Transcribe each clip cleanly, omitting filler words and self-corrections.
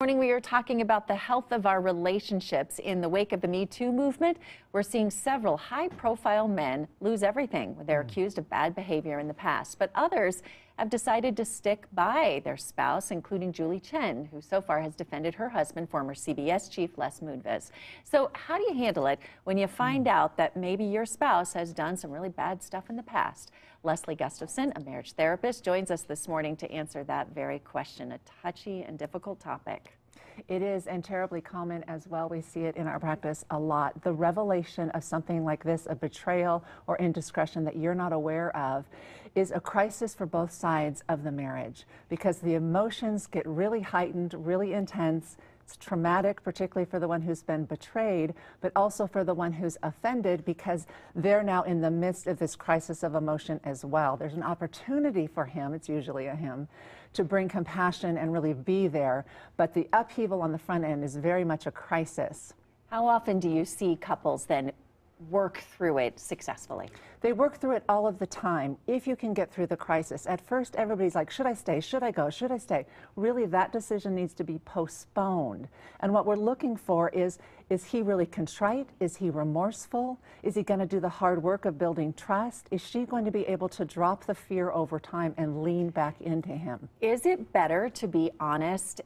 Morning, we are talking about the health of our relationships. In the wake of the Me Too movement, we're seeing several high-profile men lose everything when they're accused of bad behavior in the past. But others have decided to stick by their spouse, including Julie Chen, who so far has defended her husband, former CBS chief Les Moonves. So how do you handle it when you find out that maybe your spouse has done some really bad stuff in the past? Leslie Gustafson, a marriage therapist, joins us this morning to answer that very question, a touchy and difficult topic. It is, and terribly common as well. We see it in our practice a lot. The revelation of something like this, a betrayal or indiscretion that you're not aware of, is a crisis for both sides of the marriage because the emotions get really heightened, really intense. It's traumatic, particularly for the one who's been betrayed, but also for the one who's offended because they're now in the midst of this crisis of emotion as well. There's an opportunity for him, it's usually a him, to bring compassion and really be there, but the upheaval on the front end is very much a crisis. How often do you see couples then work through it successfully? They work through it all of the time if you can get through the crisis. At first, everybody's like, should I stay? Should I go? Should I stay? Really, that decision needs to be postponed. And what we're looking for is he really contrite? Is he remorseful? Is he going to do the hard work of building trust? Is she going to be able to drop the fear over time and lean back into him? Is it better to be honest,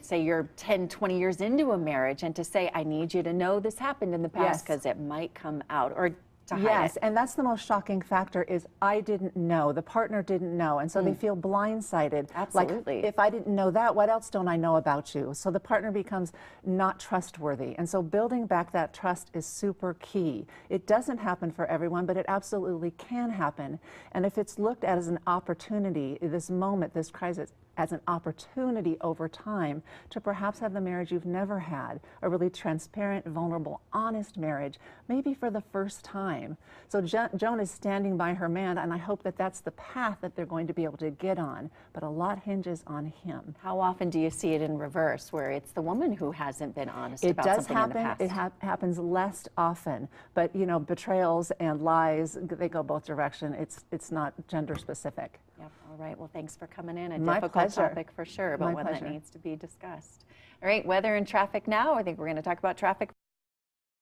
say you're 10, 20 years into a marriage and to say, I need you to know this happened in the past because it might come out, or to hide it? Yes, and that's the most shocking factor is I didn't know, the partner didn't know, and so they feel blindsided. Absolutely. Like, if I didn't know that, what else don't I know about you? So the partner becomes not trustworthy, and so building back that trust is super key. It doesn't happen for everyone, but it absolutely can happen, and if it's looked at as an opportunity, this moment, this crisis, as an opportunity over time to perhaps have the marriage you've never had, a really transparent, vulnerable, honest marriage, maybe for the first time. So Joan is standing by her man, and I hope that that's the path that they're going to be able to get on, but a lot hinges on him. How often do you see it in reverse, where it's the woman who hasn't been honest about something in the past? It does happen. It happens less often, but betrayals and lies, they go both directions. It's not gender specific. Yep. All right. Well, thanks for coming in. My difficult pleasure. topic for sure, but My one pleasure. that needs to be discussed. All right. Weather and traffic now. I think we're going to talk about traffic